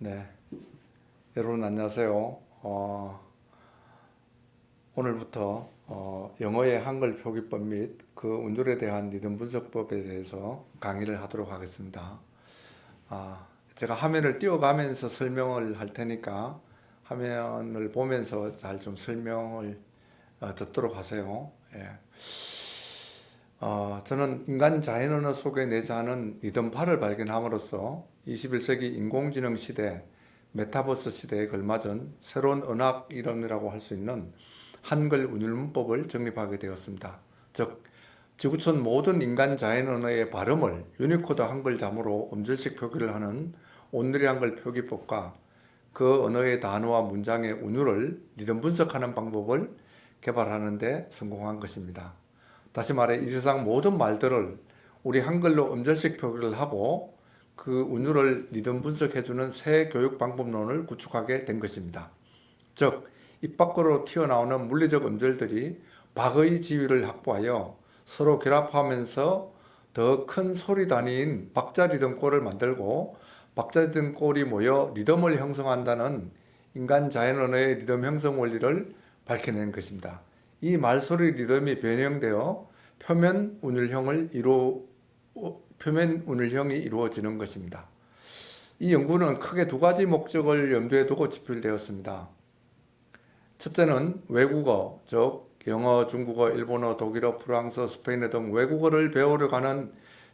네, 여러분 안녕하세요. 오늘부터 영어의 한글 표기법 및 그 운율에 대한 리듬 분석법에 대해서 강의를 하도록 하겠습니다. 제가 화면을 띄워가면서 설명을 할 테니까 화면을 보면서 잘 좀 설명을 듣도록 하세요. 예. 저는 인간 자연 언어 속에 내재하는 리듬파를 발견함으로써 21세기 인공지능 시대, 메타버스 시대에 걸맞은 새로운 언학 이론이라고 할 수 있는 한글 운율문법을 정립하게 되었습니다. 즉, 지구촌 모든 인간 자연 언어의 발음을 유니코드 한글 자모로 음절식 표기를 하는 온누리 한글 표기법과 그 언어의 단어와 문장의 운율을 리듬 분석하는 방법을 개발하는 데 성공한 것입니다. 다시 말해 이 세상 모든 말들을 우리 한글로 음절식 표기를 하고 그 운율을 리듬 분석해주는 새 교육 방법론을 구축하게 된 것입니다. 즉, 입 밖으로 튀어나오는 물리적 음절들이 박의 지위를 확보하여 서로 결합하면서 더 큰 소리 단위인 박자 리듬골을 만들고 박자 리듬골이 모여 리듬을 형성한다는 인간 자연 언어의 리듬 형성 원리를 밝혀낸 것입니다. 이 말소리 리듬이 변형되어 표면 운율형이 이루어지는 것입니다. 이 연구는 크게 두 가지 목적을 염두에 두고 집필되었습니다. 첫째는 외국어, 즉 영어, 중국어, 일본어, 독일어, 프랑스어, 스페인어 등 외국어를 배우려 하는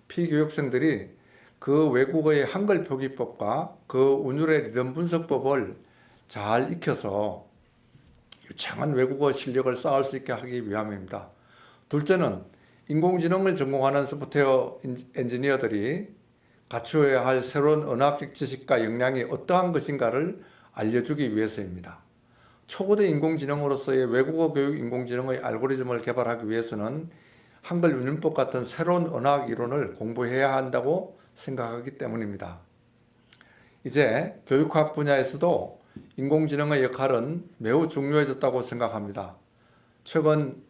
피교육생들이 그 외국어의 한글 표기법과 그 운율의 리듬 분석법을 잘 익혀서 유창한 외국어 실력을 쌓을 수 있게 하기 위함입니다. 둘째는 인공지능을 전공하는 소프트웨어 엔지니어들이 갖추어야 할 새로운 언어학적 지식과 역량이 어떠한 것인가를 알려주기 위해서입니다. 초거대 인공지능으로서의 외국어 교육 인공지능의 알고리즘을 개발하기 위해서는 한글 운율법 같은 새로운 언어학 이론을 공부해야 한다고 생각하기 때문입니다. 이제 교육학 분야에서도 인공지능의 역할은 매우 중요해졌다고 생각합니다. 최근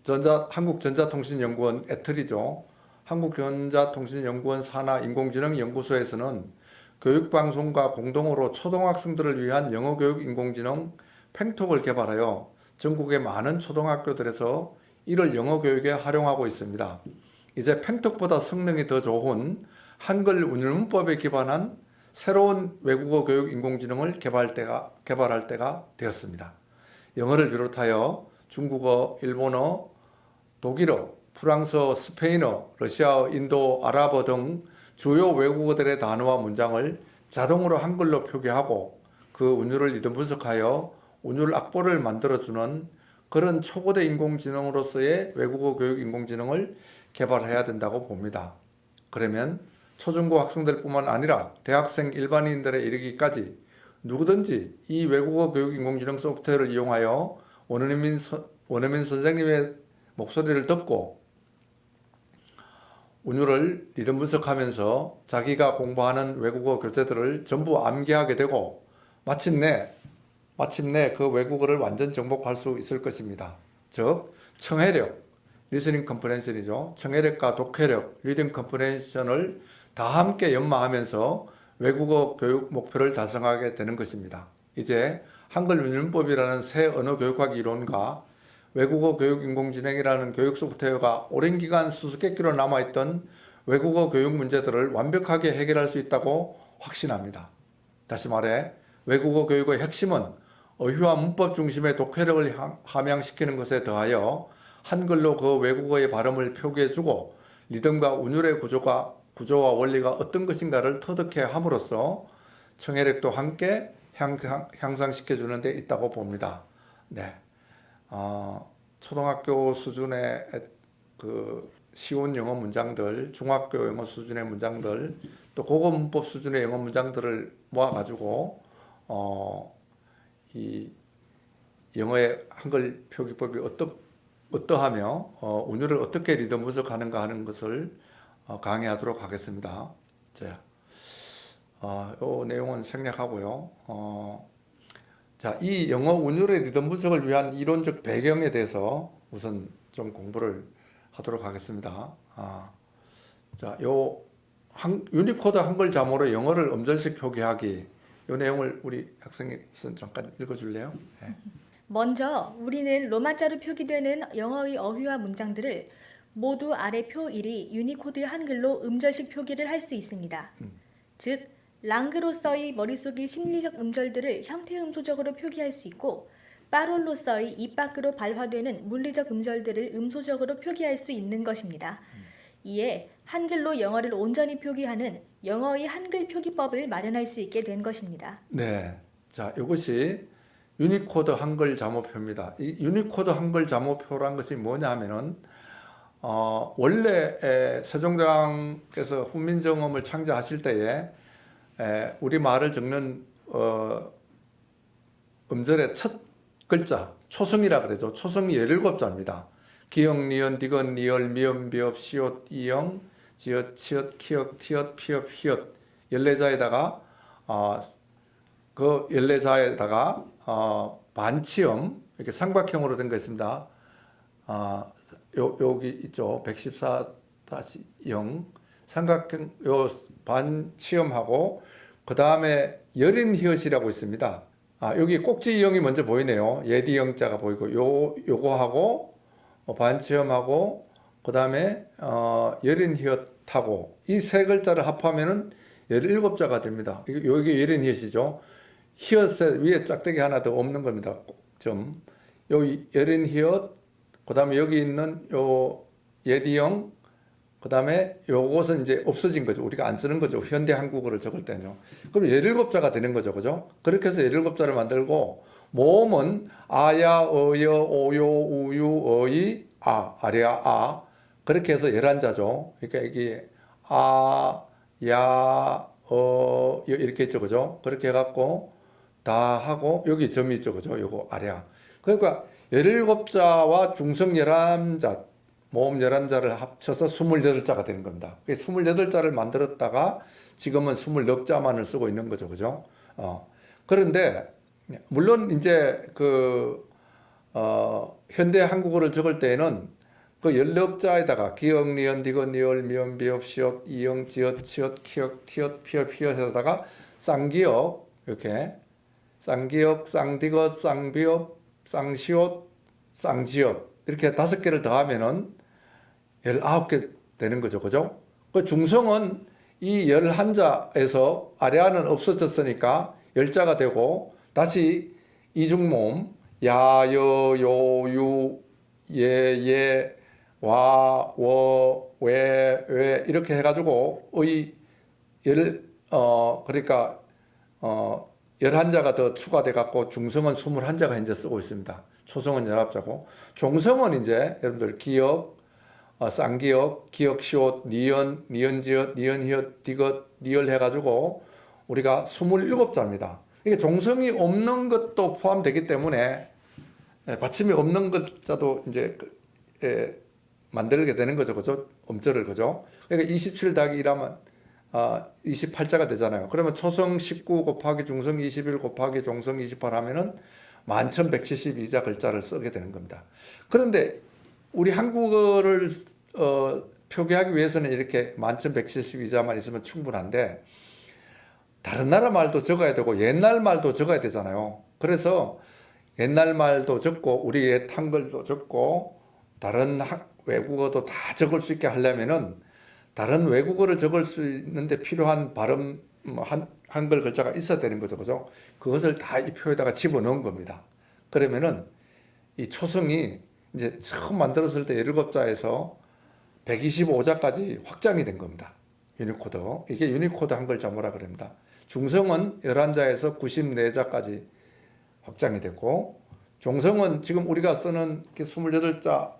한국전자통신연구원 애틀이죠. 한국전자통신연구원 산하 인공지능연구소에서는 교육방송과 공동으로 초등학생들을 위한 영어교육 인공지능 팽톡을 개발하여 전국의 많은 초등학교들에서 이를 영어교육에 활용하고 있습니다. 이제 팽톡보다 성능이 더 좋은 한글 운율문법에 기반한 새로운 외국어 교육 인공지능을 개발할 때가 되었습니다. 영어를 비롯하여 중국어, 일본어, 독일어, 프랑스어, 스페인어, 러시아어, 인도, 아랍어 등 주요 외국어들의 단어와 문장을 자동으로 한글로 표기하고 그 운율을 리듬 분석하여 운율 악보를 만들어주는 그런 초고대 인공지능으로서의 외국어 교육 인공지능을 개발해야 된다고 봅니다. 그러면 초중고 학생들뿐만 아니라 대학생 일반인들에 이르기까지 누구든지 이 외국어 교육 인공지능 소프트웨어를 이용하여 원어민 선생님의 목소리를 듣고 운율을 리듬 분석하면서 자기가 공부하는 외국어 교재들을 전부 암기하게 되고 마침내 그 외국어를 완전 정복할 수 있을 것입니다. 즉, 청해력, 리스닝 컴프레hension이죠. 청해력과 독해력, 리딩 컴프레hension을 다 함께 연마하면서 외국어 교육 목표를 달성하게 되는 것입니다. 이제 한글 운율법이라는 새 언어 교육학 이론과 외국어 교육 인공지능이라는 교육 소프트웨어가 오랜 기간 수수께끼로 남아있던 외국어 교육 문제들을 완벽하게 해결할 수 있다고 확신합니다. 다시 말해 외국어 교육의 핵심은 어휘와 문법 중심의 독해력을 함양시키는 것에 더하여 한글로 그 외국어의 발음을 표기해주고 리듬과 운율의 구조와 원리가 어떤 것인가를 터득해 함으로써 청해력도 함께 향상시켜주는 데 있다고 봅니다. 네. 초등학교 수준의 그 쉬운 영어 문장들, 중학교 영어 수준의 문장들, 또 고급 문법 수준의 영어 문장들을 모아가지고 이 영어의 한글 표기법이 어떠하며 운율을 어떻게 리듬 분석하는가 하는 것을 강의하도록 하겠습니다. 자, 이 내용은 생략하고요. 자, 이 영어 운율의 리듬 분석을 위한 이론적 배경에 대해서 우선 좀 공부를 하도록 하겠습니다. 자, 유니코드 한글 자모로 영어를 음절식 표기하기, 이 내용을 우리 학생이 우선 잠깐 읽어줄래요? 네. 먼저 우리는 로마자로 표기되는 영어의 어휘와 문장들을 모두 아래 표 1이 유니코드 한글로 음절식 표기를 할 수 있습니다. 즉, 랑그로서의 머릿속의 심리적 음절들을 형태음소적으로 표기할 수 있고 빠롤로서의 입 밖으로 발화되는 물리적 음절들을 음소적으로 표기할 수 있는 것입니다. 이에 한글로 영어를 온전히 표기하는 영어의 한글 표기법을 마련할 수 있게 된 것입니다. 네. 자, 이것이 유니코드 한글 잠호표입니다. 이 유니코드 한글 잠호표란 것이 뭐냐 하면은 원래 세종대왕께서 훈민정음을 창제하실 때에 우리 말을 적는 음절의 첫 글자 초성이라 그러죠. 초성이 17자입니다. 기역, 니은, 디귿, 니을, 미음, 비읍, 시옷, 이영, 지읒, 치읓, 키역, 티읕, 피읕, 히읗 14자에다가 그 14자에다가 반치음 이렇게 삼각형으로 된 거 있습니다. 여기 있죠. 114-0 삼각형 요 반치음하고 그 다음에 여린 히읗이라고 있습니다. 여기 꼭지형이 먼저 보이네요. 예디영자가 보이고 요거하고 반치음하고 그 다음에 여린 히읗하고 이 세 글자를 합하면은 17자가 됩니다. 여기 여린 히읗이죠. 히읗에 위에 짝대기 하나 더 없는 겁니다. 점. 여기 여린 히읗, 그 다음에 여기 있는 요 예디영, 그 다음에 요것은 이제 없어진 거죠. 우리가 안 쓰는 거죠. 현대 한국어를 적을 때는요. 그럼 17자가 되는 거죠. 그죠? 그렇게 해서 17자를 만들고, 모음은 아야, 어여, 오요, 우유, 어이, 아랴, 그렇게 해서 11자죠. 그러니까 이게 야, 이렇게 있죠. 그죠? 그렇게 해갖고, 다 하고, 여기 점이 있죠. 그죠? 요거 아랴. 그러니까 17자와 중성 11자, 모음 11자를 합쳐서 28자가 되는 겁니다. 28자를 만들었다가 지금은 24자만을 쓰고 있는 거죠. 그죠? 그런데, 물론 이제 현대 한국어를 적을 때에는 그 16자에다가 기역, 니은, 디귿, 니을, 미음, 비읍, 시옷, 이영, 지읒, 치읓, 키역, 티읕, 피읕, 히읗에다가 쌍기역, 이렇게 쌍기역, 쌍디귿, 쌍비읍, 쌍시옷, 쌍지읒 이렇게 5개를 더하면은 19개 되는 거죠. 그죠? 그 중성은 이 11자에서 아래아는 없어졌으니까 10자가 되고 다시 이중모음 야, 여, 요, 유, 예, 와, 워, 왜 이렇게 해가지고 그러니까 11자가 더 추가돼 갖고 중성은 21자가 현재 쓰고 있습니다. 초성은 19자고 종성은 이제 여러분들 기역, 쌍기역, 기역, 시옷, 니은, 니은지읒, 니은히읗, 디귿, 니을 해가지고 우리가 27자입니다. 이게 종성이 없는 것도 포함되기 때문에 받침이 없는 글자도 이제 만들게 되는 거죠. 그죠? 음절을. 그죠? 그러니까 27 더하기 1하면 28자가 되잖아요. 그러면 초성 19 곱하기 중성 21 곱하기 종성 28 하면은 11,172자 글자를 쓰게 되는 겁니다. 그런데 우리 한국어를 표기하기 위해서는 이렇게 11,172자만 있으면 충분한데 다른 나라 말도 적어야 되고 옛날 말도 적어야 되잖아요. 그래서 옛날 말도 적고 우리 옛 한글도 적고 다른 외국어도 다 적을 수 있게 하려면은 다른 외국어를 적을 수 있는데 필요한 발음 한글 글자가 있어야 되는 거죠. 그죠? 그것을 다 이 표에다가 집어넣은 겁니다. 그러면은 이 초성이 이제 처음 만들었을 때 17자에서 125자까지 확장이 된 겁니다. 유니코드. 이게 유니코드 한글 자모라 그럽니다. 중성은 11자에서 94자까지 확장이 됐고 종성은 지금 우리가 쓰는 28자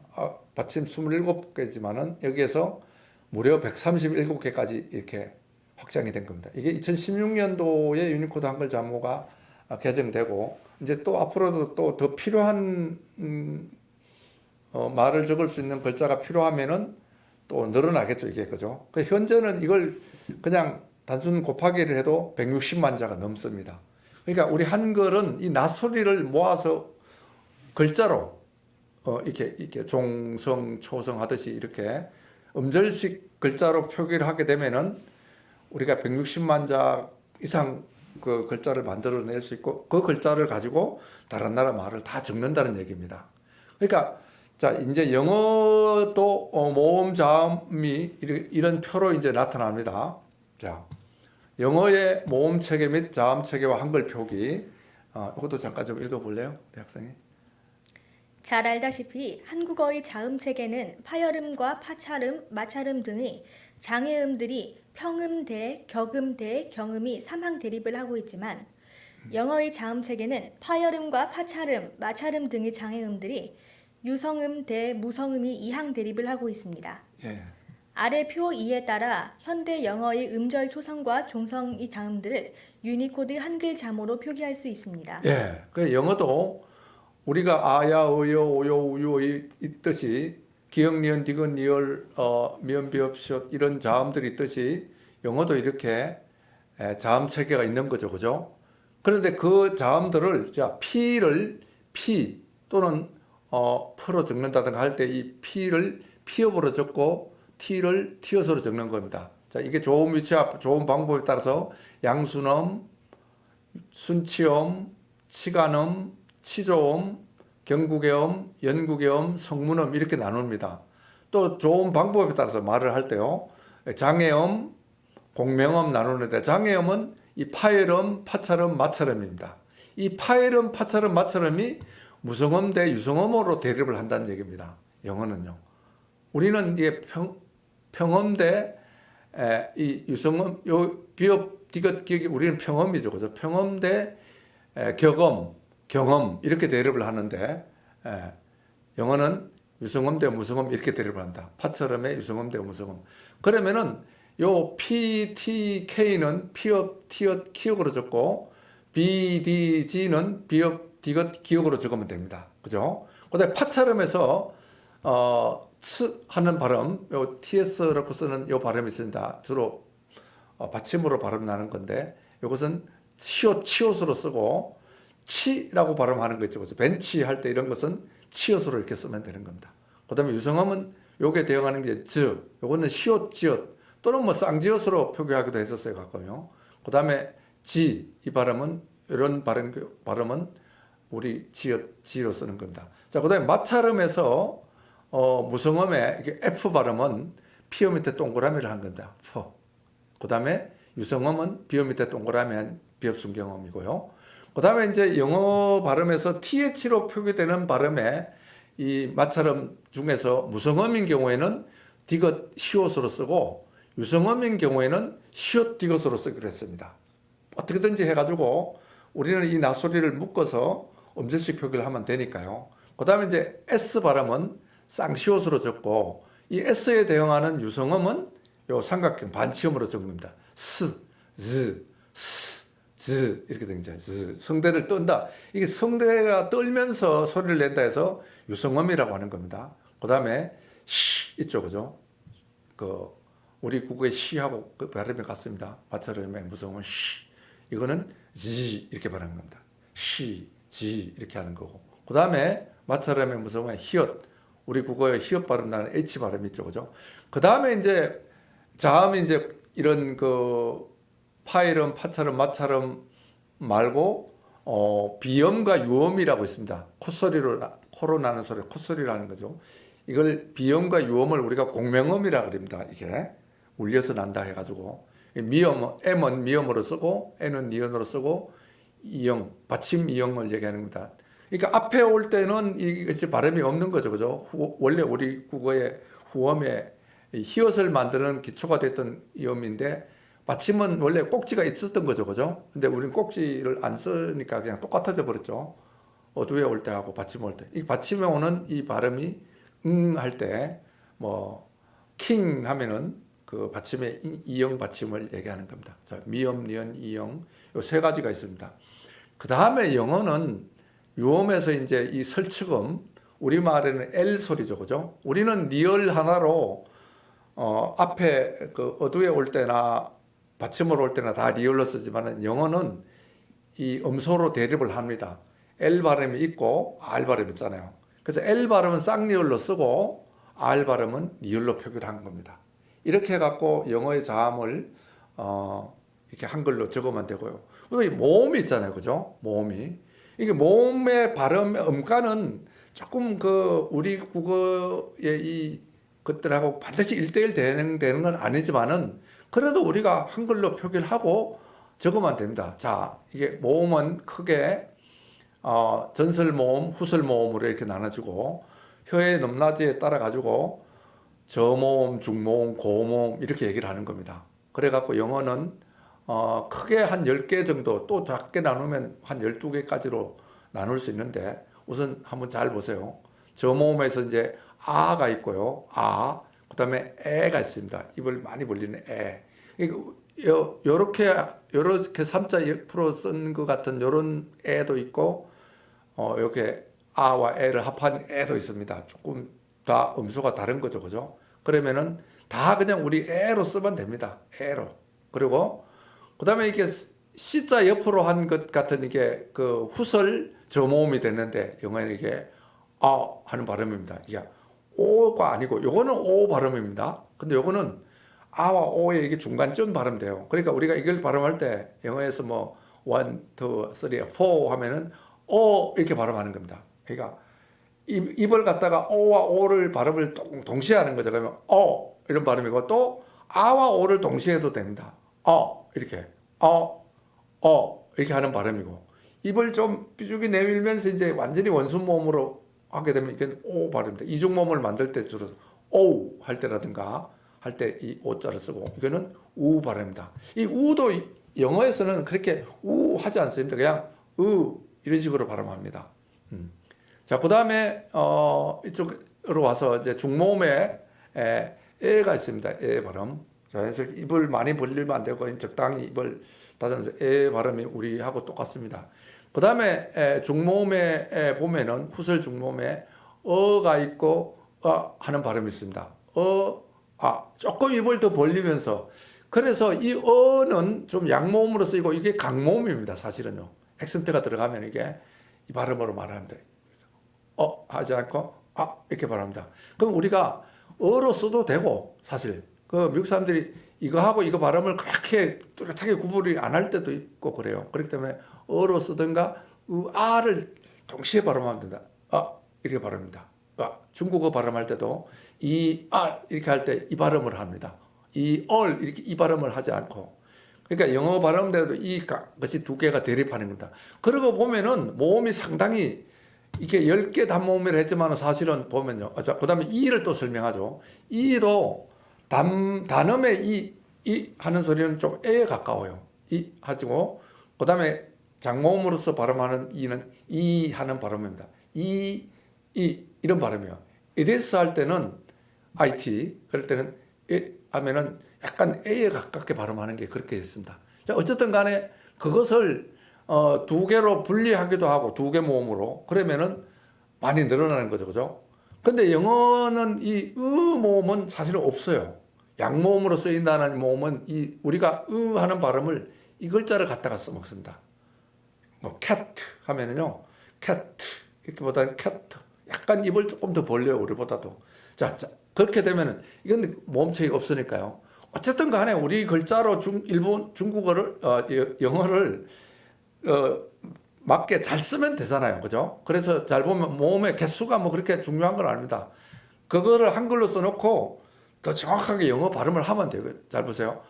받침 27개지만은 여기에서 무려 137개까지 이렇게 확장이 된 겁니다. 이게 2016년도에 유니코드 한글 자모가 개정되고 이제 또 앞으로도 또 더 필요한 말을 적을 수 있는 글자가 필요하면은 또 늘어나겠죠. 이게. 그죠? 현재는 이걸 그냥 단순 곱하기를 해도 160만 자가 넘습니다. 그러니까 우리 한글은 이 낯소리를 모아서 글자로 이렇게 종성, 초성 하듯이 이렇게 음절식 글자로 표기를 하게 되면은 우리가 160만 자 이상 그 글자를 만들어낼 수 있고 그 글자를 가지고 다른 나라 말을 다 적는다는 얘기입니다. 그러니까 자 이제 영어도 모음 자음이 이런 표로 이제 나타납니다. 자 영어의 모음 체계 및 자음 체계와 한글 표기 이것도 잠깐 좀 읽어볼래요, 우리 학생이? 잘 알다시피 한국어의 자음 체계는 파열음과 파찰음, 마찰음 등의 장애음들이 평음대, 격음대, 경음이 삼항 대립을 하고 있지만 영어의 자음 체계는 파열음과 파찰음, 마찰음 등의 장애음들이 유성음, 대, 무성음이 이항 대립을 하고 있습니다. 예. 아래 표 2에 따라 현대 영어의 음절 초성과 종성의 자음들을 유니코드 한글 자모로 표기할 수 있습니다. 예. 그 영어도 우리가 아야, 어여, 오요, 우요 있듯이 기역, 니은, 디귿, 리을, 미음, 비읍, 시옷 이런 자음들이 있듯이 영어도 이렇게 자음 체계가 있는 거죠, 그죠? 그런데 그 자음들을 자 P를 P 또는 풀어 적는다든가 할 때 이 P를 피업으로 적고 T를 티엇으로 적는 겁니다. 자 이게 좋은 위치, 좋은 방법에 따라서 양순음, 순치음, 치간음, 치조음, 경국의 연국의 성문음 이렇게 나눕니다. 또 좋은 방법에 따라서 말을 할 때요. 장애음, 공명음 나누는데 장애음은 이 파열음, 파찰음, 마찰음입니다. 이 파열음, 파찰음, 마찰음이 무성음 대 유성음으로 대립을 한다는 얘기입니다. 영어는요. 우리는 이게 평음 대 이 유성음, 요 비읍, 디귿, 기역이 우리는 평음이죠. 그죠? 평음 대 격음, 경음 이렇게 대립을 하는데 영어는 유성음 대 무성음 이렇게 대립을 한다. 파처럼의 유성음 대 무성음. 그러면은 요 P, T, K는 피읍, 티읕, 키읔으로 적고 B, D, G는 비읍, 디귿, 기역으로 적으면 됩니다. 그죠? 그다음에 파처럼에서 츠 하는 발음, 요 TS라고 쓰는 요 발음이 있습니다. 주로 받침으로 발음 나는 건데 이것은 치옷, 치옷으로 쓰고 치라고 발음하는 거 있죠. 그죠? 벤치 할 때 이런 것은 치옷으로 이렇게 쓰면 되는 겁니다. 그다음에 유성음은 요게 대응하는 게 즈, 요거는 시옷, 지옷 또는 뭐 쌍지옷으로 표기하기도 했었어요, 가끔요. 그다음에 지, 이 발음은 이런 발음은 우리 지읒, 지로 쓰는 겁니다. 자, 그다음에 마찰음에서 무성음의 이게 F 발음은 피어 밑에 동그라미를 한 겁니다. 퍼. 그다음에 유성음은 비어 밑에 동그라미 한 비읍순경음이고요. 그다음에 이제 영어 발음에서 TH로 표기되는 발음의 이 마찰음 중에서 무성음인 경우에는 디귿 시옷으로 쓰고 유성음인 경우에는 시옷 디귿으로 쓰기로 했습니다. 어떻게든지 해가지고 우리는 이 나소리를 묶어서 음절식 표기를 하면 되니까요. 그다음에 이제 S 발음은 쌍시옷으로 적고 이 S에 대응하는 유성음은 요 삼각형 반치음으로 적습니다. 스, 즈, 스, 즈 이렇게 등장해요. 성대를 떤다. 이게 성대가 떨면서 소리를 낸다 해서 유성음이라고 하는 겁니다. 그다음에 시 있죠, 그죠? 그 우리 국어의 시하고 그 발음이 같습니다. 마찰음의 무성음은 시. 이거는 지 이렇게 발음하는 겁니다. 시, 지 이렇게 하는 거고. 그다음에 마찰음의 무성음은 히읗. 우리 국어의 히읗 발음 나는 H 발음 있죠, 그죠? 그다음에 이제 자음이 이제 이런 그 파열음, 파찰음, 마찰음 말고 비음과 유음이라고 있습니다. 코로 나는 소리, 콧소리라는 거죠. 이걸 비음과 유음을 우리가 공명음이라 그럽니다. 이게 울려서 난다 해가지고 미음, M은 미음으로 쓰고 N은 니은으로 쓰고 이응, 받침 이응을 얘기하는 겁니다. 그러니까 앞에 올 때는 이것이 발음이 없는 거죠, 그죠? 원래 우리 국어의 후음에 히읗을 만드는 기초가 됐던 이음인데 받침은 원래 꼭지가 있었던 거죠, 그죠? 근데 우리는 꼭지를 안 쓰니까 그냥 똑같아져 버렸죠. 어두에 올 때하고 받침 올 때. 이 받침에 오는 이 발음이 할 때 뭐 킹 하면은 그 받침의 이응 받침을 얘기하는 겁니다. 자, 미음, 니은, 이응 요 세 가지가 있습니다. 그 다음에 영어는 유음에서 이제 이 설치금 우리말에는 L 소리죠, 그죠? 우리는 리을 하나로 앞에 그 어두에 올 때나 받침으로 올 때나 다 리을로 쓰지만 영어는 이 음소로 대립을 합니다. L 발음이 있고 R 발음이 있잖아요. 그래서 L 발음은 쌍리을로 쓰고 R 발음은 리을로 표기를 한 겁니다. 이렇게 해갖고 영어의 자음을 이렇게 한글로 적으면 되고요. 그리고 이 모음이 있잖아요, 그죠? 모음이 이게 모음의 발음 음가는 조금 그 우리 국어의 이 것들하고 반드시 일대일 되는 건 아니지만은 그래도 우리가 한글로 표기를 하고 적으면 됩니다. 자, 이게 모음은 크게 전설 모음, 후설 모음으로 이렇게 나눠지고 혀의 높낮이에 따라 가지고 저모음, 중모음, 고모음 이렇게 얘기를 하는 겁니다. 그래갖고 영어는 크게 한 10개 정도, 또 작게 나누면 한 12개까지로 나눌 수 있는데 우선 한번 잘 보세요. 저모음에서 이제 아가 있고요. 아, 그 다음에 에가 있습니다. 입을 많이 벌리는 에. 요렇게 삼자 옆으로 쓴 것 같은 요런 에도 있고, 이렇게 아와 에를 합한 에도 있습니다. 조금 다 음수가 다른 거죠. 그죠? 그러면은 다 그냥 우리 에로 쓰면 됩니다. 에로. 그리고 그 다음에 이게 C자 옆으로 한 것 같은 이게 그 후설 저모음이 됐는데 영어에는 이게 하는 발음입니다. 이게 오가 아니고 요거는 오 발음입니다. 근데 요거는 아와 오의 이게 중간쯤 발음돼요. 그러니까 우리가 이걸 발음할 때 영어에서 뭐 1, 2, 3, 4 하면은 오 이렇게 발음하는 겁니다. 그러니까 입을 갖다가 오와 오를 발음을 동시에 하는 거죠. 그러면 이런 발음이고 또 아와 오를 동시에 해도 됩니다. 이렇게 이렇게 하는 발음이고 입을 좀 삐죽이 내밀면서 이제 완전히 원순 모음으로 하게 되면 이건 오 발음입니다. 이중 모음을 만들 때 주로 오 할 때라든가 할 때 이 오자를 쓰고 이거는 우 발음입니다. 이 우도 영어에서는 그렇게 우 하지 않습니다. 그냥 이런 식으로 발음합니다. 자, 그 다음에 이쪽으로 와서 이제 중모음에 에가 있습니다. 에 발음. 자, 그래서 입을 많이 벌리면 안 되고 적당히 입을 닫으면서 에 발음이 우리하고 똑같습니다. 그 다음에 중모음에 보면은 후설 중모음에 어가 있고 하는 발음이 있습니다. 조금 입을 더 벌리면서 그래서 이 어는 좀 양모음으로 쓰이고 이게 강모음입니다. 사실은요. 액센트가 들어가면 이게 이 발음으로 말합니다. 하지 않고 이렇게 발음합니다. 그럼 우리가 어로 써도 되고 사실 그 미국 사람들이 이거하고 이거 발음을 그렇게 뚜렷하게 구분이 안 할 때도 있고 그래요. 그렇기 때문에 어로 쓰든가 아를 동시에 발음하면 된다. 이렇게 발음합니다. 중국어 발음할 때도 이렇게 할 때 이 발음을 합니다. 이렇게 이 발음을 하지 않고 그러니까 영어 발음대로도 이것이 두 개가 대립하는 겁니다. 그러고 보면은 모음이 상당히 이게 10개 단모음이라 했지만 사실은 보면요. 그 다음에 이를 또 설명하죠. 이도 단음의 이 하는 소리는 좀 에에 가까워요. 이 하고 그 다음에 장모음으로서 발음하는 이는 이 하는 발음입니다. 이런 발음이에요. 이데스 할 때는 IT 그럴 때는 하면은 약간 A에 가깝게 발음하는 게 그렇게 있습니다. 자, 어쨌든 간에 그것을 두 개로 분리하기도 하고 두 개 모음으로 그러면은 많이 늘어나는 거죠. 그죠? 근데 영어는 이 모음은 사실은 없어요. 양모음으로 쓰인다는 모음은 우리가 하는 발음을 이 글자를 갖다가 써먹습니다. 뭐 cat 하면은요. cat 이렇게 보다는 cat 약간 입을 조금 더 벌려요. 우리보다도. 자, 그렇게 되면은 이건 모음 차이가 없으니까요. 어쨌든 간에 우리 글자로 중국어를 영어를 맞게 잘 쓰면 되잖아요. 그죠? 그래서 잘 보면 모음의 개수가 뭐 그렇게 중요한 건 아닙니다. 그거를 한글로 써놓고 더 정확하게 영어 발음을 하면 돼요. 잘 보세요.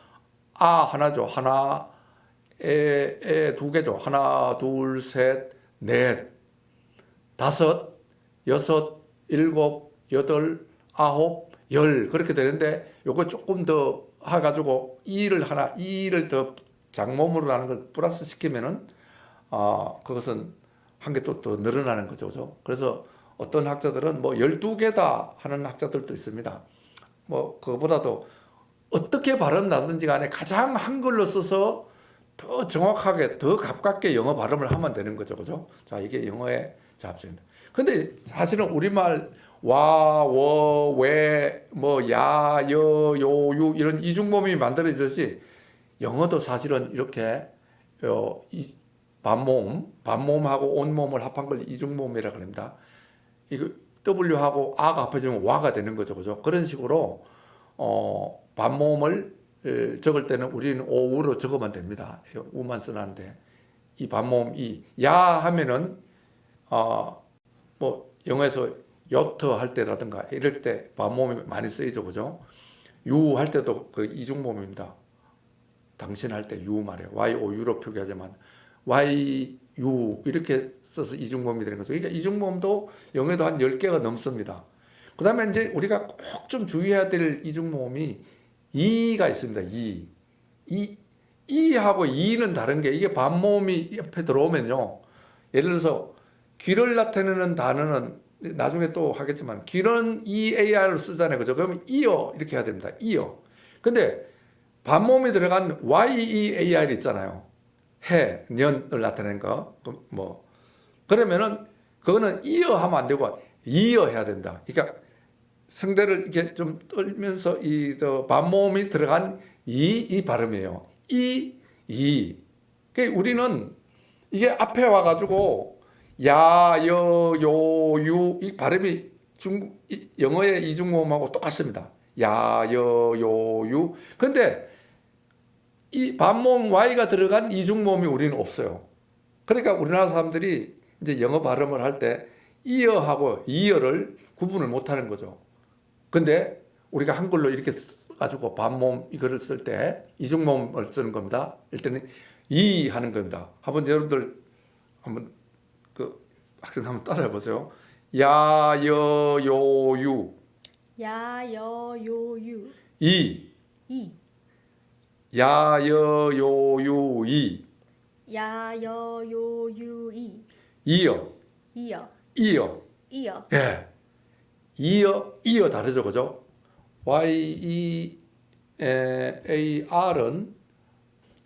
하나죠. 하나, 두 개죠. 하나, 둘, 셋, 넷, 다섯, 여섯, 일곱, 여덟, 아홉, 열 그렇게 되는데 요거 조금 더 해가지고 이를 더 장모음으로 하는 걸 플러스 시키면은 그것은 한 개 또 더 늘어나는 거죠. 그죠? 그래서 어떤 학자들은 뭐 12개다 하는 학자들도 있습니다. 뭐 그거보다도 어떻게 발음 나든지 간에 가장 한글로 써서 더 정확하게 더 가깝게 영어 발음을 하면 되는 거죠. 그죠? 자, 이게 영어의 합성입니다. 근데 사실은 우리말 와, 워, 왜, 뭐 야, 여, 요, 유 이런 이중모음이 만들어지듯이 영어도 사실은 이렇게 반모음하고 온모음을 합한 걸 이중모음이라고 합니다. 이거 W하고 A가 합해지면 와가 되는 거죠. 그죠? 그런 식으로 반모음을 적을 때는 우리는 오우로 적으면 됩니다. 우만 쓰는데 이 반모음 이. 야 하면은 뭐 영어에서 요트 할 때라든가 이럴 때 반모음이 많이 쓰이죠, 그죠? 유 할 때도 그 이중모음입니다. 당신 할 때 유 말이에요. YOU로 표기하지만 YU 이렇게 써서 이중모음이 되는 거죠. 그러니까 이중모음도 영어에도 한 10개가 넘습니다. 그 다음에 이제 우리가 꼭 좀 주의해야 될 이중모음이 이가 있습니다. 이하고 이는 다른 게 이게 반모음이 옆에 들어오면요. 예를 들어서 귀를 나타내는 단어는 나중에 또 하겠지만 귀는 EAR을 쓰잖아요. 그죠? 그러면 이어 이렇게 해야 됩니다. 이어. 근데 반모음이 들어간 YEAR 있잖아요. 해, 년을 나타내는 거. 뭐. 그러면은 그거는 이어 하면 안 되고 이어 해야 된다. 그러니까 성대를 이렇게 좀 떨면서 저 반모음이 들어간 이 발음이에요. 그러니까 우리는 이게 앞에 와가지고 야, 여, 요, 유 이 발음이 영어의 이중모음하고 똑같습니다. 야, 여, 요, 유. 근데 이 반모음 Y가 들어간 이중모음이 우리는 없어요. 그러니까 우리나라 사람들이 이제 영어 발음을 할 때 이어하고 이어를 구분을 못하는 거죠. 근데 우리가 한글로 이렇게 가지고 반모음 이거를 쓸 때 이중모음을 쓰는 겁니다. 일단은 이 하는 겁니다. 한번 여러분들 한번 그 학생 한번 따라해 보세요. 야, 여, 요, 유. 야, 여, 요, 유. 이. 이. 야, 여, 요, 유, 이. 야, 여, 요, 유, 이. 이어. 이어. 이어. 이어. 예. 이어 다르죠, 그죠? YEAR은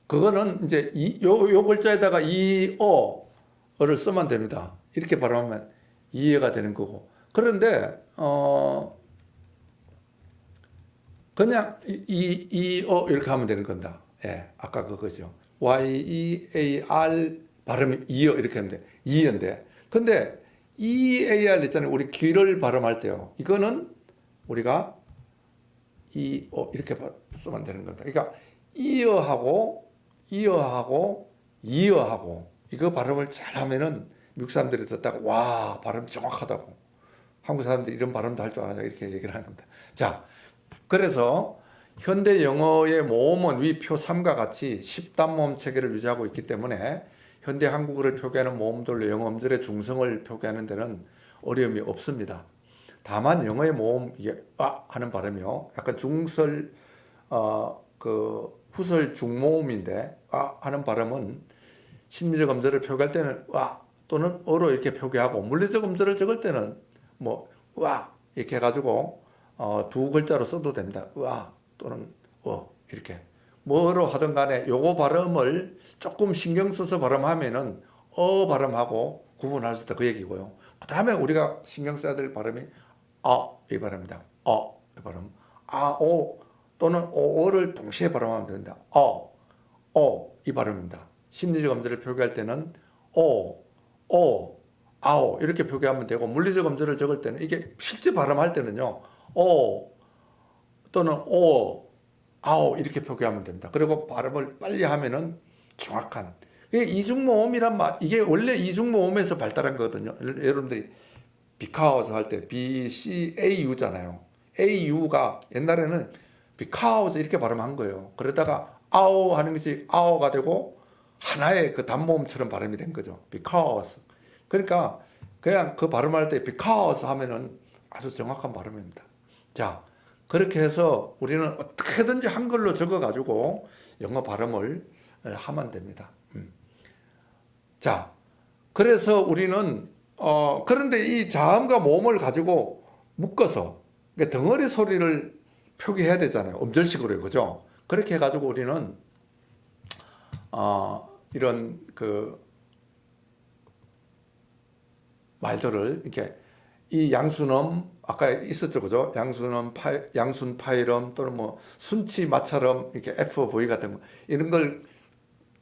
그거는 이제 요 글자에다가 이어를 쓰면 됩니다. 이렇게 발음하면 이해가 되는 거고. 그런데 그냥 이어 이렇게 하면 되는 건다. 예, 아까 그거죠. YEAR 발음이 이어 이렇게 하는데 이어인데. 근데 EAR 있잖아요. 우리 귀를 발음할 때요. 이거는 우리가 이렇게 쓰면 되는 겁니다. 그러니까 이어하고 이어하고 이거 발음을 잘하면은 미국 사람들이 듣다가 와 발음 정확하다고 한국 사람들이 이런 발음도 할 줄 아냐 이렇게 얘기를 하는 겁니다. 자, 그래서 현대 영어의 모음은 위 표 3과 같이 10단모음 체계를 유지하고 있기 때문에 현대 한국어를 표기하는 모음들로 영어 음절의 중성을 표기하는 데는 어려움이 없습니다. 다만 영어의 모음 이게 하는 발음이요. 약간 중설 그 후설 중모음인데 하는 발음은 심리적 음절을 표기할 때는 또는 어로 이렇게 표기하고 물리적 음절을 적을 때는 뭐 이렇게 해가지고 두 글자로 써도 됩니다. 또는 이렇게 뭐로 하든 간에 요거 발음을 조금 신경 써서 발음하면은 발음하고 구분할 수 있다 그 얘기고요. 그 다음에 우리가 신경 써야 될 발음이 이 발음입니다. 이 발음. 오 또는 오를 동시에 발음하면 됩니다. 이 발음입니다. 심리적 음절을 표기할 때는 아오 이렇게 표기하면 되고 물리적 음절을 적을 때는 이게 실제 발음할 때는요. 또는 아오 이렇게 표기하면 됩니다. 그리고 발음을 빨리 하면은 정확한 이중모음이란 말 이게 원래 이중모음에서 발달한 거거든요. 여러분들이 because 할 때 BCAU잖아요. AU가 옛날에는 because 이렇게 발음한 거예요. 그러다가 아오 하는 것이 아오가 되고 하나의 그 단모음처럼 발음이 된 거죠. because. 그러니까 그냥 그 발음할 때 because 하면은 아주 정확한 발음입니다. 자, 그렇게 해서 우리는 어떻게든지 한글로 적어가지고 영어 발음을 하면 됩니다. 자, 그래서 우리는 그런데 이 자음과 모음을 가지고 묶어서 그러니까 덩어리 소리를 표기해야 되잖아요. 음절식으로 그죠? 그렇게 해가지고 우리는 이런 그 말들을 이렇게 이 양순음 아까 있었죠, 그죠? 양순 파일음 또는 뭐 순치 마찰음 이렇게 FV 같은 거 이런 걸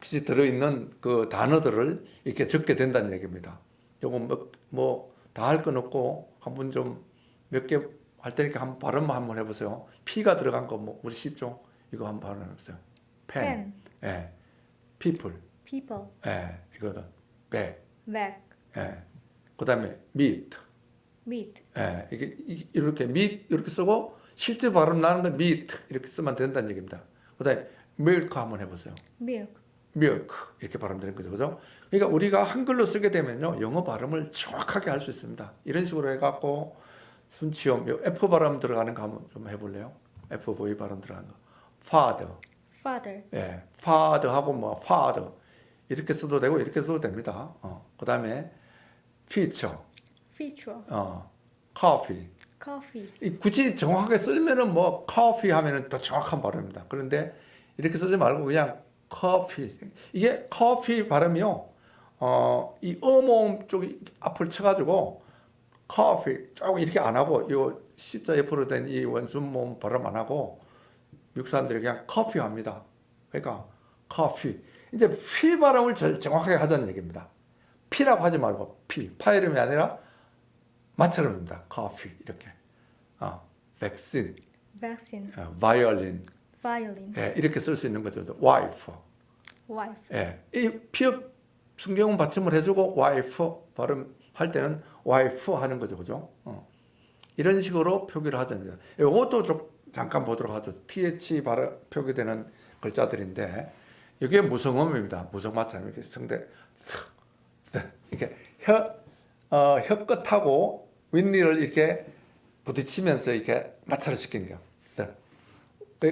들어있는 그 단어들을 이렇게 적게 된다는 얘기입니다. 요거 뭐 다 할 건 없고 한번 좀 몇 개 할 테니까 한번 발음만 한번 해보세요. P가 들어간 거 뭐 우리 쉽죠? 이거 한번 발음해 보세요. pen, 예, people, people, 예, 이거는 back. back, 예. 그다음에 meet. meet, 예, 이렇게 meet 이렇게 쓰고 실제 발음 나는 건 meet 이렇게 쓰면 된다는 얘기입니다. 그다음에 milk 한번 해보세요. milk, milk 이렇게 발음되는 거죠, 그죠? 그러니까 우리가 한글로 쓰게 되면요, 영어 발음을 정확하게 할 수 있습니다. 이런 식으로 해갖고 순치음, 요 F 발음 들어가는 거 한번 좀 해볼래요? FV 발음 들어가는 거. father, father, 예, father하고 뭐 father 이렇게 써도 되고 이렇게 써도 됩니다. 그다음에 feature, feature, coffee. coffee, 굳이 정확하게 쓰면은 뭐 coffee 하면은 더 정확한 발음입니다. 그런데 이렇게 쓰지 말고 그냥 coffee. 이게 coffee 발음이요. 이 어모음 쪽이 앞을 쳐가지고 coffee 조금 이렇게 안 하고 요 C자 옆으로 된 이 원순모음 발음 안 하고 미국 사람들이 그냥 coffee 합니다. 그러니까 coffee. 이제 P 발음을 제일 정확하게 하자는 얘기입니다. P라고 하지 말고 P. 파이름이 아니라 마처럼입니다. coffee 이렇게. vaccine, vaccine, violin, violin, 예, 이렇게 쓸 수 있는 거죠. wife. wife, 예, 이 피업 순경음 받침을 해주고 wife 발음할 때는 wife 하는 거죠, 그죠? 이런 식으로 표기를 하자는 거예요. 이것도 좀 잠깐 보도록 하죠. th 발음 표기되는 글자들인데 이게 무성음입니다. 무성마처럼 이렇게 성대 이렇게 혀 끝하고 윗니를 이렇게 부딪히면서 이렇게 마찰을 시키는 거예요.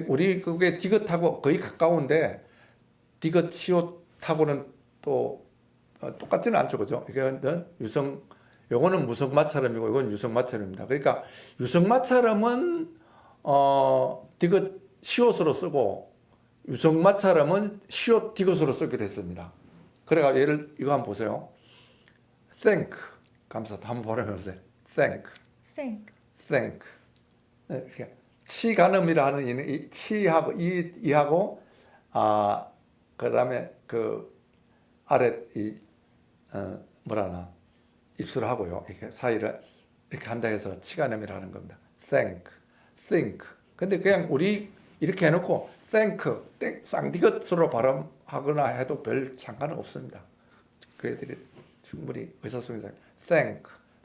우리 그게 디귿하고 거의 가까운데 디귿 시옷하고는 또 똑같지는 않죠, 그죠? 이거는 요거는 무성마찰음이고 이건 유성마찰음입니다. 그러니까 유성마찰음은 디귿 시옷으로 쓰고 유성마찰음은 시옷 디귿으로 쓰기로 했습니다. 그래가 예를 이거 한번 보세요. thank 감사합니다. 한번 발음해보세요. thank, thank, thank. 이렇게 치간음이라는 이 치하고 이하고 그다음에 그 아래 이 뭐라나 입술하고요. 이렇게 사이를 이렇게 한다 해서 치간음이라는 겁니다. thank, think. 근데 그냥 우리 이렇게 해놓고 thank, 쌍디귿으로 발음하거나 해도 별 상관은 없습니다. 그 애들이 충분히 의사소통자 think,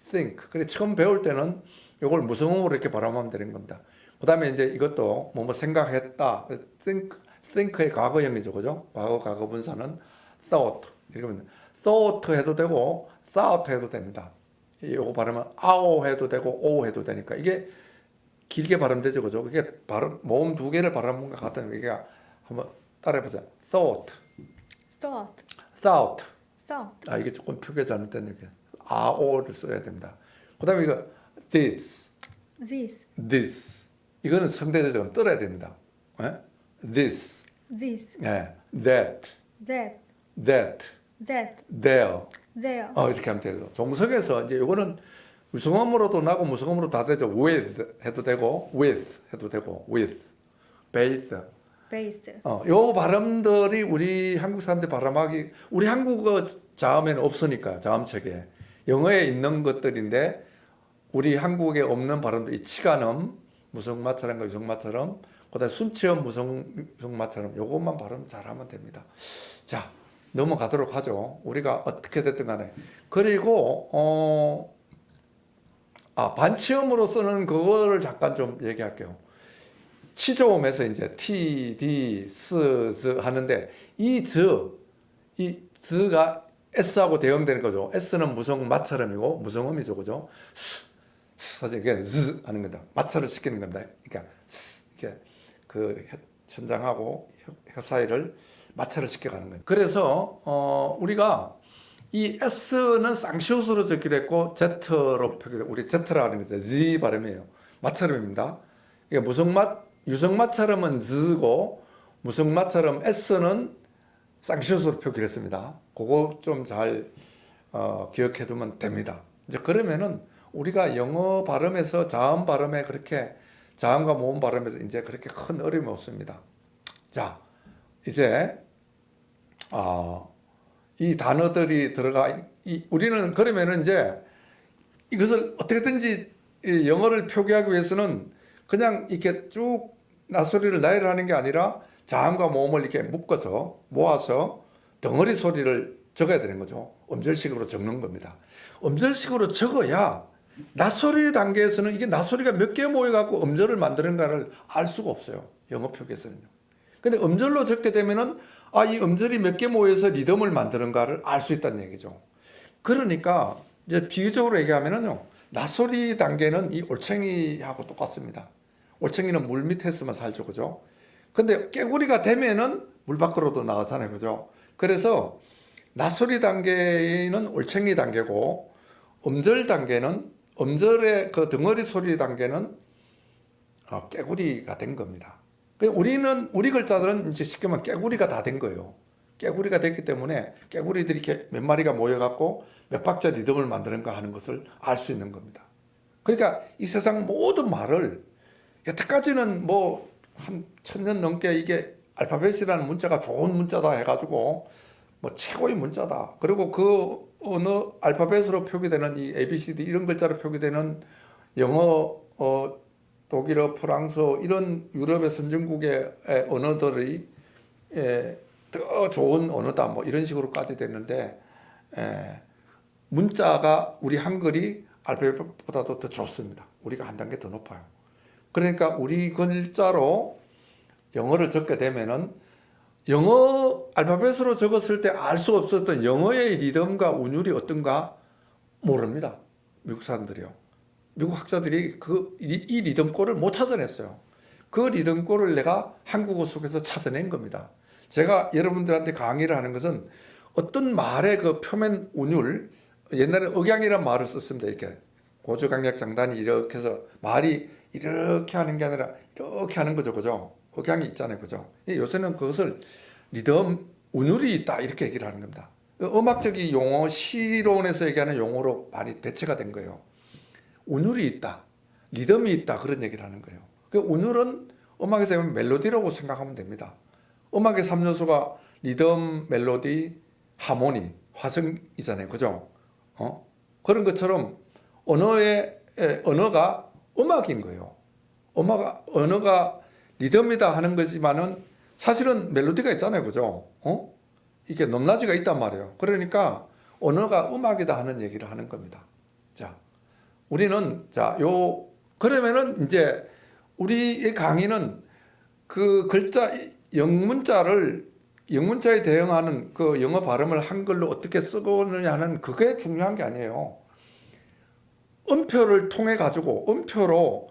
think. 그래 처음 배울 때는 이걸 무성음으로 이렇게 발음하면 되는 겁니다. 그다음에 이제 이것도 뭐뭐 생각했다. think의 과거형이죠, 그죠? 과거 분사는 thought. 이러면 thought 해도 되고 thought 해도 됩니다. 이거 발음은 아오 해도 되고 오 해도 되니까 이게 길게 발음되죠, 그죠? 이게 발음 모음 두 개를 발음한 것 같은 이게 한번 따라해보세요. thought, thought, thought. thought, 이게 조금 표기가 잘못된 얘기. 아오를 써야 됩니다. 그다음에 이거 this, this, this. 이거는 성대제적은 떨어야 됩니다. 예? this, this, 예. that, that, that, that, there. there, 이렇게 하면 되죠. 종성에서 이제 이거는 유성음으로도 나고 무성음으로 다 되죠. with 해도 되고 with 해도 되고 with, bathe. based, 요 발음들이 우리 한국 사람들 발음하기 우리 한국어 자음에는 없으니까 자음책에 영어에 있는 것들인데 우리 한국에 없는 발음들 이 치간음 무성마처럼과 유성마처럼 그다음 순치음 무성마처럼 요것만 발음 잘하면 됩니다. 자 넘어가도록 하죠. 우리가 어떻게 됐든 간에 그리고 반치음으로 쓰는 그거를 잠깐 좀 얘기할게요. 치조음에서 이제 T, D, S, Z 하는데 이 Z가 S하고 대응되는 거죠. S는 무성 마찰음이고 무성음이죠, 그죠? 사실 이게 Z 하는 겁니다. 마찰을 시키는 겁니다. 그러니까 이렇게 그 천장하고 혀 사이를 마찰을 시켜가는 거예요. 그래서 우리가 이 S는 쌍시옷으로 적기로 했고 Z로 표기돼. 우리 Z라는 거죠. Z 발음이에요. 마찰음입니다. 그러니까 유성마찰음은 Z고 무성마찰음 S는 쌍시옷으로 표기를 했습니다. 그거 좀 잘 기억해 두면 됩니다. 이제 그러면은 우리가 영어 발음에서 자음 발음에 그렇게 자음과 모음 발음에서 이제 그렇게 큰 어려움이 없습니다. 자, 이제 이 단어들이 우리는 그러면은 이제 이것을 어떻게든지 영어를 표기하기 위해서는 그냥 이렇게 쭉 낯소리를 나열하는 게 아니라 자음과 모음을 이렇게 묶어서 모아서 덩어리 소리를 적어야 되는 거죠. 음절식으로 적는 겁니다. 음절식으로 적어야 낯소리 단계에서는 이게 낯소리가 몇 개 모여갖고 음절을 만드는가를 알 수가 없어요. 영어 표기에서는요. 근데 음절로 적게 되면은 이 음절이 몇 개 모여서 리듬을 만드는가를 알 수 있다는 얘기죠. 그러니까 이제 비유적으로 얘기하면은요, 낯소리 단계는 이 올챙이하고 똑같습니다. 올챙이는 물 밑에서만 살죠, 그죠? 근데 깨구리가 되면은 물 밖으로도 나가잖아요, 그죠? 그래서 낯소리 단계는 올챙이 단계고, 음절 단계는 음절의 그 덩어리 소리 단계는 깨구리가 된 겁니다. 우리 글자들은 이제 쉽게 말하면 깨구리가 다 된 거예요. 깨구리가 됐기 때문에 깨구리들이 이렇게 몇 마리가 모여갖고 몇 박자 리듬을 만드는가 하는 것을 알 수 있는 겁니다. 그러니까 이 세상 모든 말을 여태까지는 뭐 한 1000년 넘게 이게 알파벳이라는 문자가 좋은 문자다 해가지고 뭐 최고의 문자다. 그리고 그 어느 알파벳으로 표기되는 이 ABCD 이런 글자로 표기되는 영어, 독일어, 프랑스어 이런 유럽의 선진국의 언어들이 더 좋은 언어다 뭐 이런 식으로까지 됐는데 문자가 우리 한글이 알파벳보다도 더 좋습니다. 우리가 한 단계 더 높아요. 그러니까 우리 글자로 영어를 적게 되면은 영어 알파벳으로 적었을 때 알 수 없었던 영어의 리듬과 운율이 어떤가 모릅니다. 미국 사람들이요. 미국 학자들이 이 리듬꼴을 못 찾아냈어요. 그 리듬꼴을 내가 한국어 속에서 찾아낸 겁니다. 제가 여러분들한테 강의를 하는 것은 어떤 말의 그 표면 운율, 옛날에 억양이란 말을 썼습니다. 이렇게 고주강약 장단이 이렇게 해서 말이 이렇게 하는 게 아니라 이렇게 하는 거죠, 그죠? 억양이 있잖아요, 그죠? 요새는 그것을 리듬 운율이 있다 이렇게 얘기를 하는 겁니다. 음악적인 용어, 시론에서 얘기하는 용어로 많이 대체가 된 거예요. 운율이 있다, 리듬이 있다 그런 얘기를 하는 거예요. 그 운율은 음악에서 보면 멜로디라고 생각하면 됩니다. 음악의 3요소가 리듬, 멜로디, 하모니, 화성이잖아요, 그죠? 그런 것처럼 언어가 음악인 거예요. 언어가 리듬이다 하는 거지만은 사실은 멜로디가 있잖아요, 그죠? 이게 높낮이가 있단 말이에요. 그러니까 언어가 음악이다 하는 얘기를 하는 겁니다. 자, 우리는 그러면은 이제 우리의 강의는 그 글자 영문자에 대응하는 그 영어 발음을 한글로 어떻게 쓰느냐 하는 그게 중요한 게 아니에요. 음표를 통해 가지고 음표로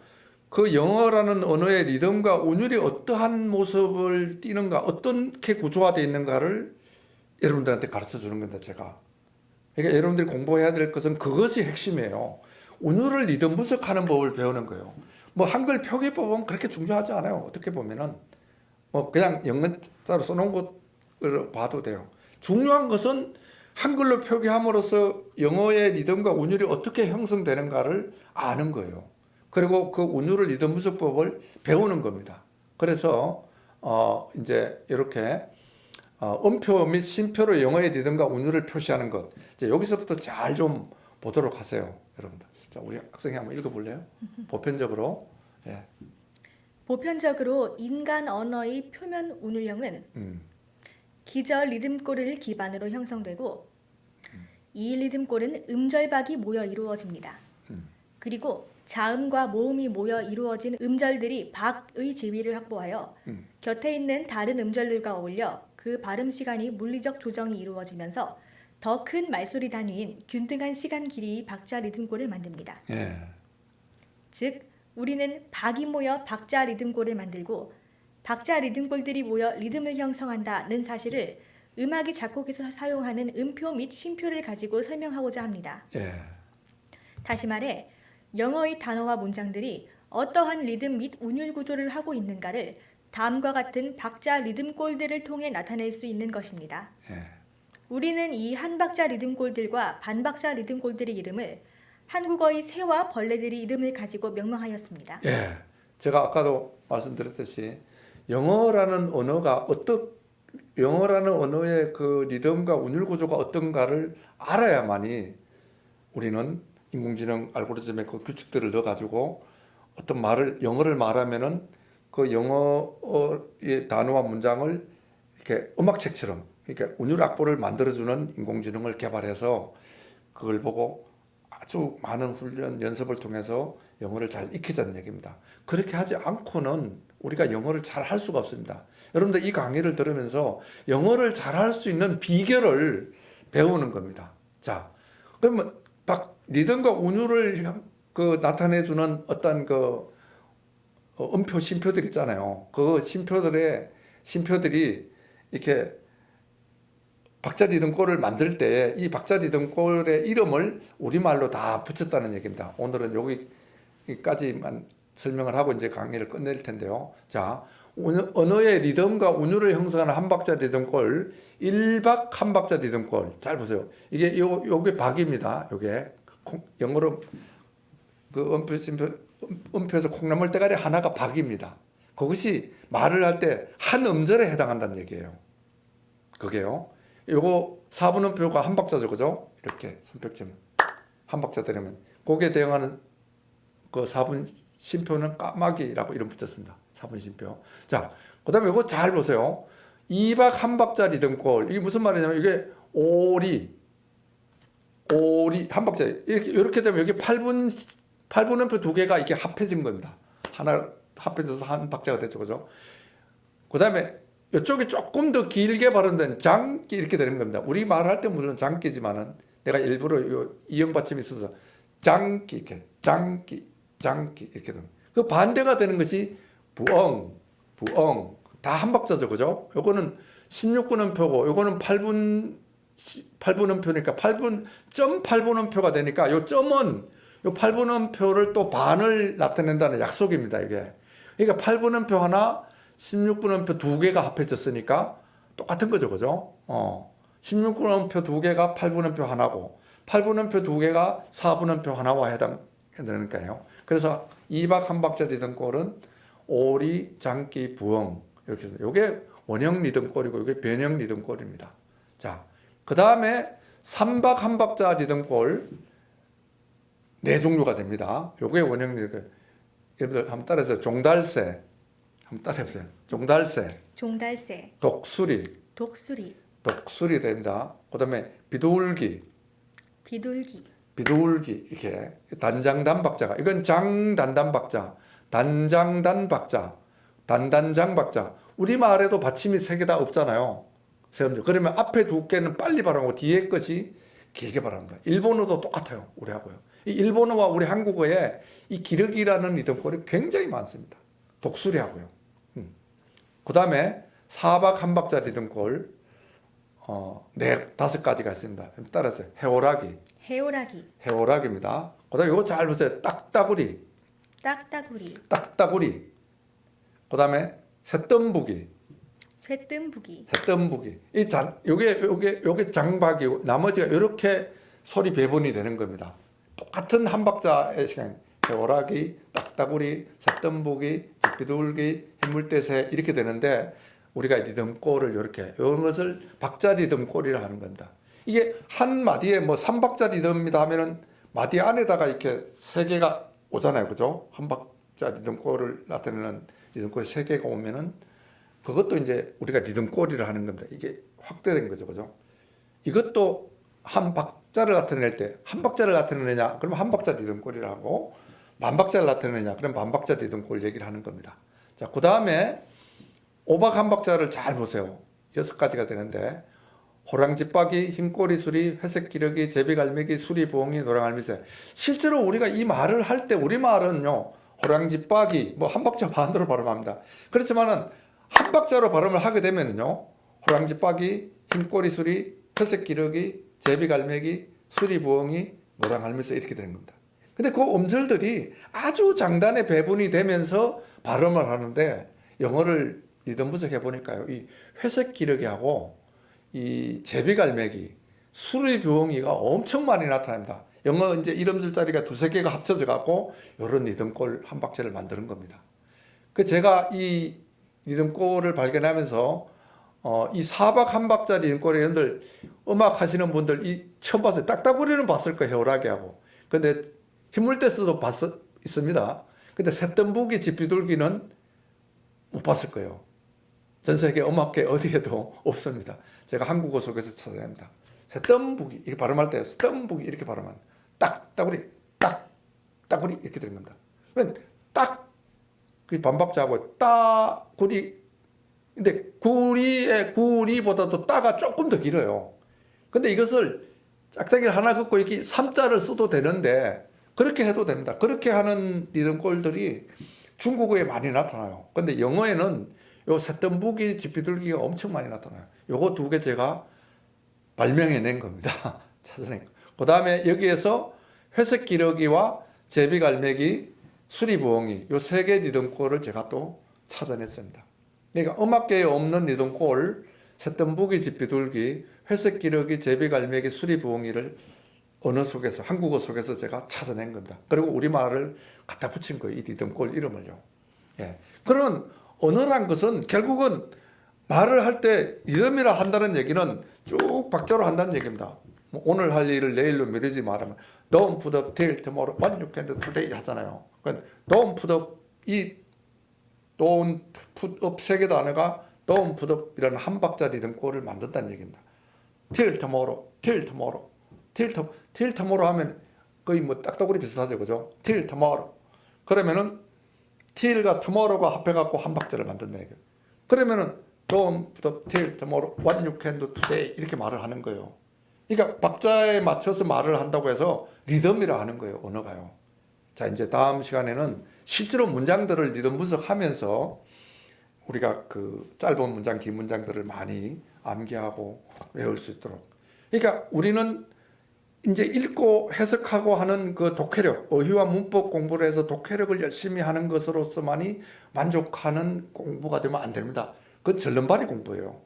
그 영어라는 언어의 리듬과 운율이 어떠한 모습을 띠는가, 어떻게 구조화되어 있는가를 여러분들한테 가르쳐 주는 겁니다, 제가. 그러니까 여러분들이 공부해야 될 것은 그것이 핵심이에요. 운율을 리듬 분석하는 법을 배우는 거예요. 뭐 한글 표기법은 그렇게 중요하지 않아요. 어떻게 보면은 뭐 그냥 영문자로 써놓은 것으로 봐도 돼요. 중요한 것은 한글로 표기함으로써 영어의 리듬과 운율이 어떻게 형성되는가를 아는 거예요. 그리고 그 운율을 리듬 분석법을 배우는 겁니다. 그래서 이제 이렇게 음표 및 심표로 영어의 리듬과 운율을 표시하는 것. 이제 여기서부터 잘 좀 보도록 하세요, 여러분들. 자, 우리 학생이 한번 읽어볼래요? 보편적으로. 예. 보편적으로 인간 언어의 표면 운율형은 기저 리듬꼴을 기반으로 형성되고 이 리듬꼴은 음절박이 모여 이루어집니다. 그리고 자음과 모음이 모여 이루어진 음절들이 박의 지위를 확보하여 곁에 있는 다른 음절들과 어울려 그 발음 시간이 물리적 조정이 이루어지면서 더 큰 말소리 단위인 균등한 시간 길이의 박자 리듬꼴을 만듭니다. 예. 즉 우리는 박이 모여 박자 리듬꼴을 만들고 박자 리듬꼴들이 모여 리듬을 형성한다는 사실을 음악이 작곡에서 사용하는 음표 및 쉼표를 가지고 설명하고자 합니다. 예. 다시 말해 영어의 단어와 문장들이 어떠한 리듬 및 운율 구조를 하고 있는가를 다음과 같은 박자 리듬꼴들을 통해 나타낼 수 있는 것입니다. 예. 우리는 이 한박자 리듬꼴들과 반박자 리듬꼴들의 이름을 한국어의 새와 벌레들의 이름을 가지고 명명하였습니다. 예. 제가 아까도 말씀드렸듯이 영어라는 언어의 그 리듬과 운율 구조가 어떤가를 알아야만이 우리는 인공지능 알고리즘의 그 규칙들을 넣어가지고 어떤 영어를 말하면은 그 영어의 단어와 문장을 이렇게 음악책처럼 그러니까 운율 악보를 만들어주는 인공지능을 개발해서 그걸 보고 아주 많은 훈련 연습을 통해서 영어를 잘 익히자는 얘기입니다. 그렇게 하지 않고는 우리가 영어를 잘 할 수가 없습니다. 여러분들 이 강의를 들으면서 영어를 잘 할 수 있는 비결을 배우는 겁니다. 자, 그러면 리듬과 운율을 나타내주는 어떤 음표, 심표들 있잖아요. 그 심표들이 이렇게 박자 리듬골을 만들 때 이 박자 리듬골의 이름을 우리말로 다 붙였다는 얘기입니다. 오늘은 여기까지만 설명을 하고 이제 강의를 끝낼 텐데요. 자, 언어의 리듬과 운율을 형성하는 한 박자 리듬골, 1박 한 박자 리듬골. 잘 보세요. 요게 박입니다. 요게 영어로 음표에서 콩나물 대가리 하나가 박입니다. 그것이 말을 할 때 한 음절에 해당한다는 얘기예요. 그게요. 요거 4분 음표가 한 박자죠, 그죠? 이렇게 손뼉치면 한 박자 되려면 거기에 대응하는 그 4분 심표는 까마귀라고 이름 붙였습니다. 4분 심표. 자, 그다음에 이거 잘 보세요. 2박 한 박자 리듬골. 이게 무슨 말이냐면 이게 오리 한 박자. 이렇게 되면 여기 8분 음표 두 개가 이렇게 합해진 겁니다. 하나 합해져서 한 박자가 됐죠, 그죠? 그다음에 이쪽이 조금 더 길게 발음된 장기 이렇게 되는 겁니다. 우리 말할 때 물론 장기지만은 내가 일부러 이형 받침이 있어서 장기 이렇게 장기 이렇게 됩니다. 그 반대가 되는 것이 부엉 다 한 박자죠, 그죠? 요거는 16분 음표고 요거는 8분 음표니까 8분 음표가 되니까 요 점은 요 8분 음표를 또 반을 나타낸다는 약속입니다, 이게. 그러니까 8분 음표 하나 16분 음표 두 개가 합해졌으니까 똑같은 거죠, 그죠? 16분 음표 두 개가 8분 음표 하나고 8분 음표 두 개가 4분 음표 하나와 해당되니까요. 그래서 2박 한 박자 리듬골은 오리, 장기, 부엉 이렇게 해서 이게 원형 리듬골이고 이게 변형 리듬골입니다. 자, 그 다음에 3박 한 박자 리듬골 네 종류가 됩니다. 요게 원형 리듬골. 여러분들 한번 따라해서 종달새 한번 따라해보세요. 종달새, 독수리 됩니다. 그 다음에 비둘기 이렇게 단장단 박자가 이건 장단단 박자, 단장단 박자, 단단장 박자. 우리말에도 받침이 세 개 다 없잖아요. 그러면 앞에 두 개는 빨리 발음하고 뒤에 것이 길게 발음합니다. 일본어도 똑같아요, 우리하고요. 이 일본어와 우리 한국어에 이 기르기라는 리듬골이 굉장히 많습니다. 독수리하고요. 그 다음에 4박 한 박자 리듬골 다섯 가지가 있습니다. 따라서 해오락입니다. 그 다음에 이거 잘 보세요. 딱따구리. 그 다음에 쇳뜸부기. 요게 장박이고 나머지가 이렇게 소리 배분이 되는 겁니다. 똑같은 한 박자의 시간. 해오락이, 딱따구리, 쇳뜸부기, 집비둘기, 흰물대새 이렇게 되는데 우리가 리듬골을 이렇게 이런 것을 박자 리듬골이라 하는 겁니다. 이게 한 마디에 뭐 3박자 리듬이다 하면은 마디 안에다가 이렇게 세 개가 오잖아요, 그죠? 한 박자 리듬골을 나타내는 리듬골이 세 개가 오면은 그것도 이제 우리가 리듬골이라 하는 겁니다. 이게 확대된 거죠, 그죠? 이것도 한 박자를 나타낼 때 한 박자를 나타내느냐, 그러면 한 박자 리듬골이라 하고 만 박자를 나타내느냐, 그럼 만 박자 리듬골 얘기를 하는 겁니다. 자, 그 다음에 5박 한 박자를 잘 보세요. 6가지가 되는데 호랑지빠기, 흰꼬리 수리, 회색 기러기, 제비갈매기, 수리 부엉이, 노랑알미새. 실제로 우리가 이 말을 할 때 우리말은요 호랑지빠기 뭐 한 박자 반으로 발음합니다. 그렇지만은 한 박자로 발음을 하게 되면요 호랑지빠기, 흰꼬리 수리, 회색 기러기, 제비갈매기, 수리 부엉이, 노랑알미새 이렇게 되는 겁니다. 근데 그 음절들이 아주 장단에 배분이 되면서 발음을 하는데 영어를 리듬 분석해 보니까요. 이 회색 기러기하고 이 제비갈매기, 수리 부엉이가 엄청 많이 나타납니다. 영어 이제 이름줄 자리가 두세 개가 합쳐져 갖고 이런 리듬골 한 박자를 만드는 겁니다. 그 제가 이 리듬골을 발견하면서 이 4박 한 박자 리듬골의 여러분들 음악 하시는 분들 이 처음 봤어요. 딱따구리는 봤을 거예요. 해오라기 하고. 근데 흰물대스도 있습니다. 근데 쇳뜸부기, 집비둘기는 못 봤을 거예요. 전 세계 음악계 어디에도 없습니다. 제가 한국어 속에서 찾아냅니다. 새뜸부기 이렇게 발음할 때 새뜸부기 이렇게 발음하면 딱 따구리 딱 따구리 이렇게 되는 겁니다. 딱 그 반박자하고 따구리 근데 구리의 구리보다도 따가 조금 더 길어요. 근데 이것을 짝짝이를 하나 긋고 이렇게 3자를 써도 되는데 그렇게 해도 됩니다. 그렇게 하는 리듬골들이 중국어에 많이 나타나요. 근데 영어에는 요 새뜸부기 지피들기가 엄청 많이 나타나요. 요거 두 개 제가 발명해낸 겁니다. 찾아낸 거. 그 다음에 여기에서 회색 기러기와 제비갈매기, 수리부엉이 요 세 개 리듬골을 제가 또 찾아냈습니다. 그러니까 음악계에 없는 리듬골, 새뜸부기, 지피들기, 회색 기러기, 제비갈매기, 수리부엉이를 언어 속에서 한국어 속에서 제가 찾아낸 겁니다. 그리고 우리말을 갖다 붙인 거예요. 이 리듬골 이름을요. 예. 그러면 언어란 것은 결국은 말을 할 때 리듬이라 한다는 얘기는 쭉 박자로 한다는 얘기입니다. 뭐 오늘 할 일을 내일로 미루지 말하면 Don't put up till tomorrow, what you can do today 하잖아요. 그러니까 Don't put up 이 Don't put up 세 개 단어가 Don't put up 이라는 한 박자 리듬골을 만든다는 얘기입니다. Till tomorrow, till tomorrow, till tomorrow 하면 거의 뭐 딱따구리 비슷하죠, 그죠? Till tomorrow. 그러면은 till과 tomorrow가 합해갖고 한 박자를 만든다 얘기예요. 그러면은 Don't put up till tomorrow, what you can do today 이렇게 말을 하는 거예요. 그러니까 박자에 맞춰서 말을 한다고 해서 리듬이라 하는 거예요, 언어가요. 자, 이제 다음 시간에는 실제로 문장들을 리듬 분석하면서 우리가 그 짧은 문장, 긴 문장들을 많이 암기하고 외울 수 있도록. 그러니까 우리는 이제 읽고 해석하고 하는 그 독해력, 어휘와 문법 공부를 해서 독해력을 열심히 하는 것으로서만이 만족하는 공부가 되면 안 됩니다. 그건 절름발이 공부예요.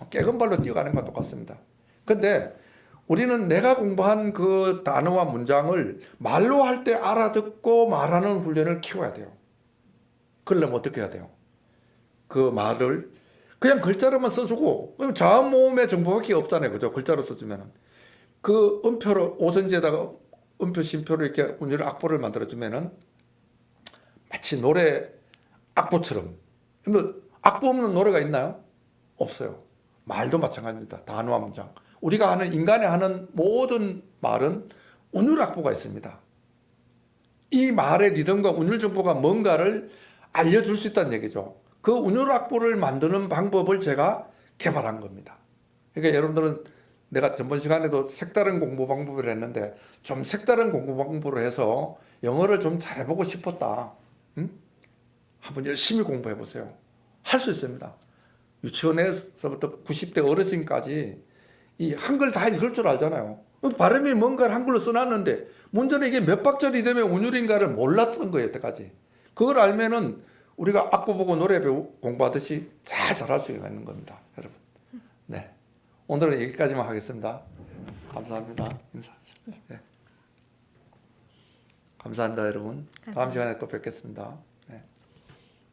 깨금 발로 뛰어가는 것과 똑같습니다. 근데 우리는 내가 공부한 그 단어와 문장을 말로 할 때 알아듣고 말하는 훈련을 키워야 돼요. 그러려면 어떻게 해야 돼요? 그 말을 그냥 글자로만 써주고 그럼 자음 모음의 정보밖에 없잖아요. 그죠? 글자로 써주면은 그 음표로 오선지에다가 음표 심표로 이렇게 운율 악보를 만들어주면은 마치 노래 악보처럼. 근데 악보 없는 노래가 있나요? 없어요. 말도 마찬가지입니다. 단어와 문장. 우리가 하는 인간이 하는 모든 말은 운율 악보가 있습니다. 이 말의 리듬과 운율 정보가 뭔가를 알려줄 수 있다는 얘기죠. 그 운율 악보를 만드는 방법을 제가 개발한 겁니다. 그러니까 여러분들은 내가 전번 시간에도 색다른 공부 방법을 했는데 좀 색다른 공부 방법으로 해서 영어를 좀 잘해보고 싶었다. 응? 한번 열심히 공부해 보세요. 할 수 있습니다. 유치원에서부터 90대 어르신까지 이 한글 다 읽을 줄 알잖아요. 발음이 뭔가를 한글로 써놨는데 문제는 이게 몇 박자리 되면 운율인가를 몰랐던 거예요, 여태까지. 그걸 알면은 우리가 악보 보고 노래 공부하듯이 다 잘할 수 있는 겁니다, 여러분. 네. 오늘은 여기까지만 하겠습니다. 감사합니다. 인사하세요. 네. 감사합니다, 여러분. 다음 시간에 또 뵙겠습니다.